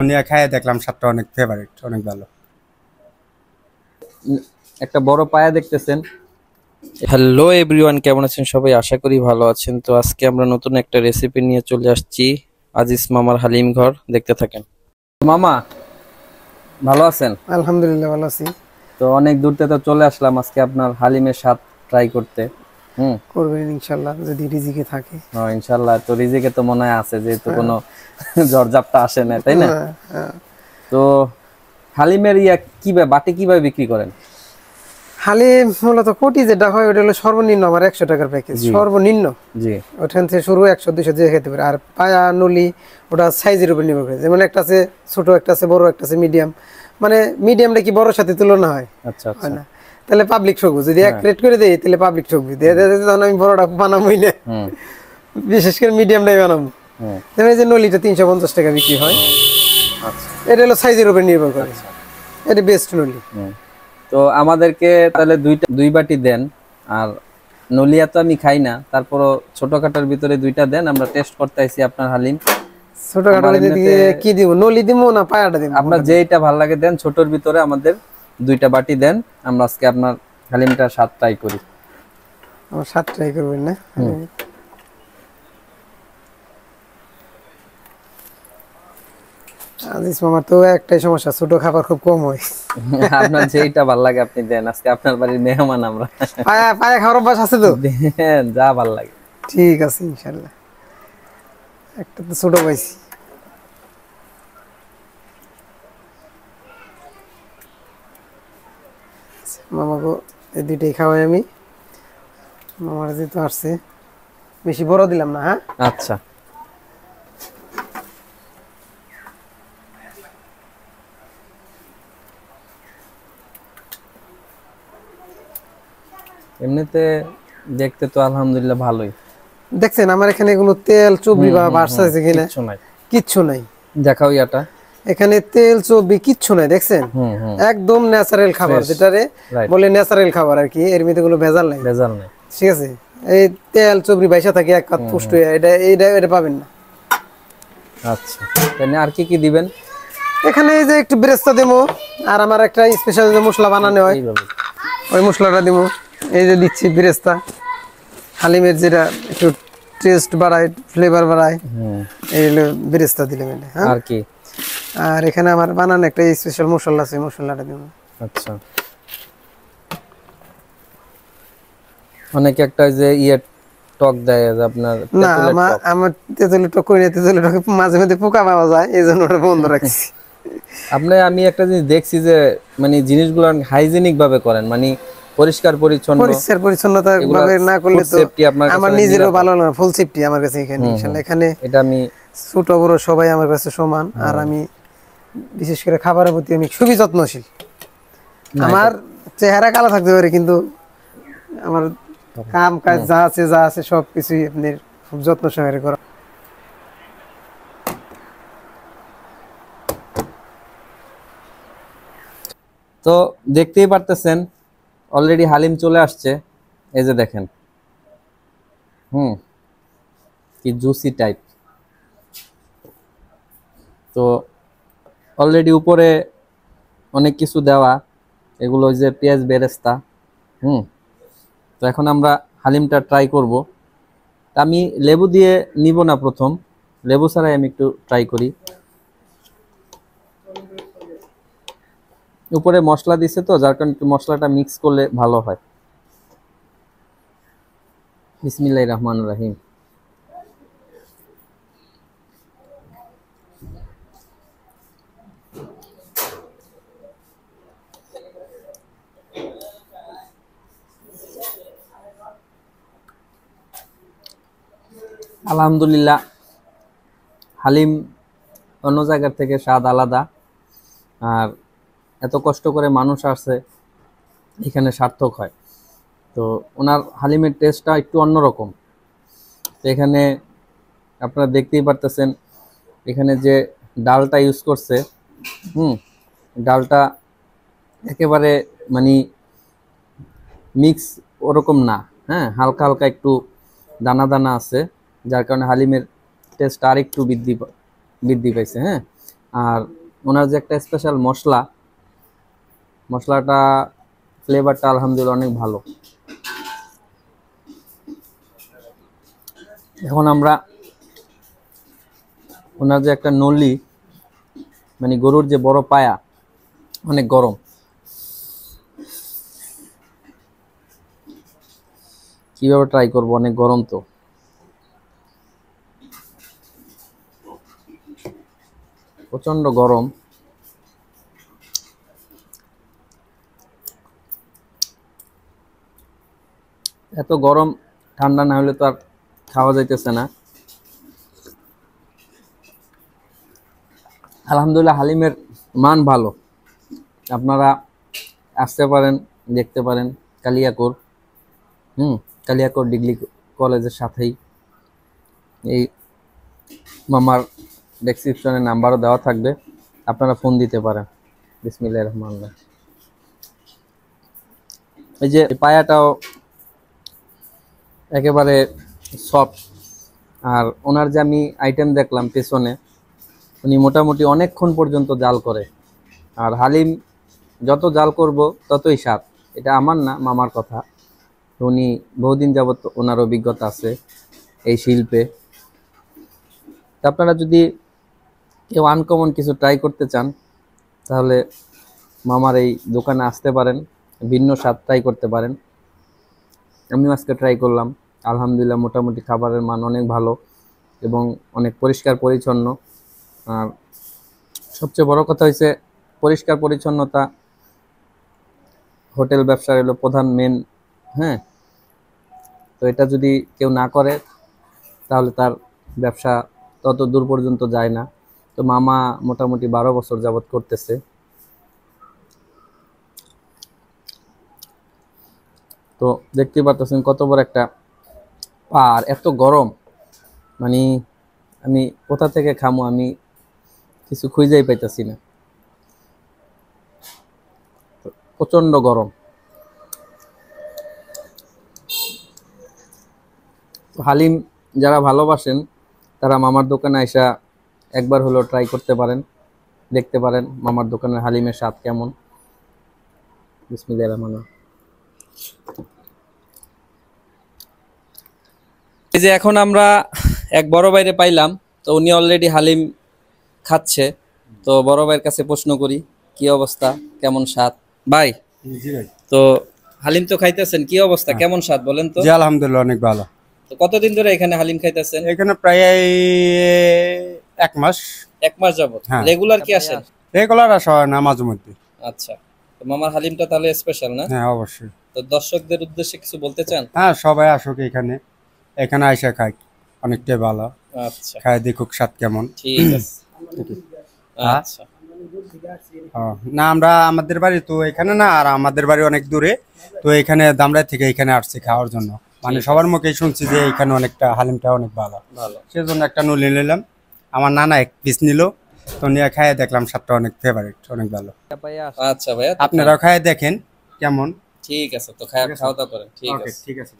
নিয়ে খাইয়ে দেখলাম স্বাদটা অনেক ফেভারিট, অনেক ভালো। একটা বড় পায়া দেখতেছেন। হ্যালো এভরিওয়ান, কেমন আছেন সবাই? আশা করি ভালো আছেন। তো আজকে আমরা নতুন একটা রেসিপি নিয়ে চলে আসছি, আজিজ মামার হালিম ঘর। দেখতে থাকেন। মামা ভালো আছেন? আলহামদুলিল্লাহ ভালো আছি। তো অনেক দূর থেকে তো চলে আসলাম আজকে আপনার হালিমের স্বাদ ট্রাই করতে। করবেন ইনশাল্লাহ যদি রিজিকে থাকে। হ্যাঁ ইনশাল্লাহ। তো রিজিকে তো মনে হয় আছে, যেহেতু হ্যাঁ। কোনো ঝড়ঝাপটা আসে না, তাই না? হ্যাঁ, হ্যাঁ। তো হালিমের কিভাবে বাটি কিভাবে বিক্রি করেন? হালিম মূলত কোটি যেটা হয় ওটা হলো সর্বনিম্ন আমার 100 টাকার প্যাকেজ, জি সর্বনিম্ন। জি। ওখান থেকে শুরু 100-200 দিয়ে খেতে পারে। আর পায়া নলি ওটা সাইজের উপর নির্ভর করে, যেমন একটা আছে ছোট, একটা আছে বড়, একটা আছে মিডিয়াম। মানে মিডিয়ামটা কি বড়র সাথে তুলনা হয়? আচ্ছা হয় আচ্ছা। না। তাহলে পাবলিক ঠকবো যদি এক রেট করে দেই, তাহলে পাবলিক ঠকবি। তখন আমি বড়টা বানাবোই না, বিশেষ করে মিডিয়ামটাই বানাবো। যেমন এই যে নলিটা 350 টাকা বিক্রি হয়। আচ্ছা, এটা হলো সাইজের উপর নির্ভর করে। এটা বেস্ট নলি। তো আমাদেরকে তাহলে দুই বাটি দেন। আর নলিয়া তো আমি খাই না, তারপরও ছোটখাটোর ভিতরে দুইটা দেন, আমরা টেস্ট করতে আইছি আপনার হালিম। ছোটখাটো কি দিব, নলি দিব না পায়াটা দিব? আপনার যেটা ভালো লাগে দেন। ছোটর ভিতরে আমাদের দুইটা বাটি দেন, আমরা আজকে আপনার হালিমটা স্বাদ ট্রাই করি। আমার স্বাদ ট্রাই করবেন না? আজিজ মামার তো একটাই সমস্যা, ছোট খাবার খুব কম হয়। আপনার যেটা ভালো লাগে আপনি দেন, আজকে আপনার বাড়ির মেহমান আমরা। পায়া পায়া খাওয়ার অভ্যাস আছে তো? দেন যা ভালো লাগে। ঠিক আছে ইনশাল্লাহ। একটা তো ছোট পাইছি। মামাকে এই দুইটাই খাওয়াই আমি। মামার যেহেতু আসছে, বেশি বড় দিলাম না। হ্যাঁ আচ্ছা। এমনিতে দেখতে তো আলহামদুলিল্লাহ ভালোই। দেখছেন আমার এখানে কোনো তেল চর্বি বা বার্সা আছে কিনা? কিচ্ছু নাই, কিচ্ছু নাই। দেখাও ইয়াটা। এখানে তেল চর্বি কিচ্ছু নাই, দেখছেন? একদম ন্যাচারাল খাবার, যেটারে বলে ন্যাচারাল খাবার আর কি। এর মধ্যে কোনো ভেজাল নাই, ভেজাল নাই। ঠিক আছে? এই তেল চর্বি বাইসা থাকে এক কাপ পুষ্ট, এটা এটা এটা পাবেন না। আচ্ছা, তাহলে আর কি কি দিবেন? এখানে এই যে একটু বেরেস্তা দেবো, আর আমার একটা স্পেশাল যে মশলা বানানো হয় ওই মশলাটা দেবো। এই যে দিচ্ছি বেরেস্তা, হালিমের যেটা একটু টেস্ট বাড়ায়, ফ্লেভার বাড়ায়, এই হলো বেরেস্তা দিলে মেলে। হ্যাঁ, আর কি? আর এখানে আমার বানানো একটা স্পেশাল মশলা আছে, মশলাটা দেবো। আচ্ছা, অনেকে একটা যে টক দেয় আপনার। না, আমার তেঁতুলের টক করি না। তেঁতুলের টকে মাঝে মাঝে পোকা পাওয়া যায়, এই জন্য ওটা বন্ধ রাখছি। আমি একটা জিনিস দেখছি যে মানে জিনিসগুলো হাইজেনিক ভাবে করেন, মানে পরিষ্কার পরিচ্ছন্নতা ভাবে না করলে তো আমার নিজেরও ভালো না। ফুল সেফটি আমার কাছে এখানে ইনশাআল্লাহ। এখানে এটা আমি ছোট বড় সবাই আমার কাছে সমান। আর আমি বিশেষ করে খাবারের প্রতি আমি খুবই যত্নশীল। আমার চেহারা কালো থাকতে পারে, কিন্তু আমার কাম কাজ যা আছে সবকিছুই আপনার খুব যত্ন সহকারে করা। তো দেখতেই পারতেছেন অলরেডি হালিম চলে আসছে। এই যে দেখেন, কি জুসি টাইপ। তো অলরেডি উপরে অনেক কিছু দেওয়া, এগুলো যে পেঁয়াজ বেরেস্তা। তো এখন আমরা হালিমটা ট্রাই করব। আমি লেবু দিয়ে নিব না, প্রথম লেবু ছাড়াই আমি একটু ট্রাই করি। উপরে মশলা দিছে তো, যার কারণে একটু মশলাটা মিক্স করলে ভালো হয়। বিসমিল্লাহির রহমানির রহিম। আলহামদুলিল্লাহ, হালিম অন্য জায়গার থেকে স্বাদ আলাদা। আর এত কষ্ট করে মানুষ আসছে, এখানে সার্থক হয়। তো ওনার হালিমের টেস্টটা একটু অন্যরকম। তো এখানে আপনারা দেখতেই পারতেছেন, এখানে যে ডালটা ইউজ করছে, ডালটা একেবারে মানে মিক্স ওরকম না। হ্যাঁ, হালকা হালকা একটু দানা দানা আছে, যার কারণে হালিমের টেস্ট আর একটু বৃদ্ধি পাইছে। হ্যাঁ, আর ওনার যে একটা স্পেশাল মশলাটা ফ্লেভারটা আলহামদুলিল্লাহ অনেক ভালো। এখন আমরা ওনার যে একটা নলি, মানে গরুর যে বড় পায়া, অনেক গরম, কিভাবে ট্রাই করব, অনেক গরম তো। প্রচন্ড গরম। এত গরম ঠান্ডা না হলে তো আর খাওয়া যাইতেছে না। আলহামদুলিল্লাহ হালিমের মান ভালো, আপনারা আসতে পারেন, দেখতে পারেন। কালিয়াকৈর, কালিয়াকৈর ডিগ্রি কলেজের সাথেই। এই মামার ডেসক্রিপশনে নাম্বারও দেওয়া থাকবে, আপনারা ফোন দিতে পারেন। বিসমিল্লাহির রহমানির রহিম। এই যে পায়াটাও একেবারে সফট। আর ওনার যে আমি আইটেম দেখলাম পেছনে, উনি মোটামুটি অনেকক্ষণ পর্যন্ত জাল করে। আর হালিম যত জাল করব ততই স্বাদ, এটা আমার না, মামার কথা। উনি বহুদিন যাবত ওনার অভিজ্ঞতা আছে এই শিল্পে। আপনারা যদি কেউ আনকমন কিছু ট্রাই করতে চান তাহলে মামার এই দোকানে আসতে পারেন, ভিন্ন স্বাদ ট্রাই করতে পারেন। আমিও আজকে ট্রাই করলাম, আলহামদুলিল্লাহ মোটামুটি খাবারের মান অনেক ভালো এবং অনেক পরিষ্কার পরিচ্ছন্ন। আর সবচেয়ে বড় কথা হয়েছে পরিষ্কার পরিচ্ছন্নতা হোটেল ব্যবসার হলো প্রধান মেন। হ্যাঁ, তো এটা যদি কেউ না করে তাহলে তার ব্যবসা তত দূর পর্যন্ত যায় না। তো মামা মোটামুটি 12 বছর যাবত করতেছে। তো দেখতে পাচ্ছেন কত বড় একটা আর এত গরম, মানে আমি কোথা থেকে খামো, আমি কিছু খুঁজেই পাইতেছি না, প্রচন্ড গরম। হালিম যারা ভালোবাসেন তারা মামার দোকানে আইসা একবার হলো ট্রাই করতে পারেন, দেখতে পারেন মামার দোকানের হালিমের স্বাদ কেমন। বিসমিল্লাহির রহমানির রহিম। এই যে এখন আমরা এক বড় ভাইরে পাইলাম, তো উনি অলরেডি হালিম খাচ্ছে। তো বড় ভাইয়ের কাছে প্রশ্ন করি কি অবস্থা, কেমন স্বাদ। ভাই, জি ভাই। তো হালিম তো খাইতেছেন, কি অবস্থা, কেমন স্বাদ বলেন তো? জি আলহামদুলিল্লাহ অনেক ভালো। তো কতদিন ধরে এখানে হালিম খাইতেছেন? এখানে প্রায় 1 মাস। 1 মাস যাবত হ্যাঁ। রেগুলার কি আসেন? রেগুলার আসা হয় না, মাঝে মধ্যে। আচ্ছা, তো মামার হালিমটা তাহলে স্পেশাল না? হ্যাঁ অবশ্যই। তো দর্শকদের উদ্দেশ্যে কিছু বলতে চান? হ্যাঁ, সবাই আসুক এখানে, এখানে আইসা খাই, অনেকটাই ভালো। আচ্ছা, খাই দেখুক স্বাদ কেমন। ঠিক আছে। হ্যাঁ? আচ্ছা, না, আমরা আমাদের বাড়ি তো এখানে না, আর আমাদের বাড়ি অনেক দূরে। তো এখানে দামরাই থেকে এখানে আসছি খাওয়ার জন্য, মানে সবার মুখেই শুনছি যে এখানে অনেকটা হালিমটা অনেক ভালো। ভালো। সেজন্য একটা নলি নিলাম, আমার নানা 1 পিস নিল, তো নিয়ে খাইয়ে দেখলাম স্বাদটা অনেক ফেভারিট, অনেক ভালো। আচ্ছা ভাইয়া, তো আপনারাও খাইয়ে দেখেন কেমন। ঠিক আছে, তো খাওয়া দাওয়া করেন। ঠিক ওকে, আছে। ঠিক আছে।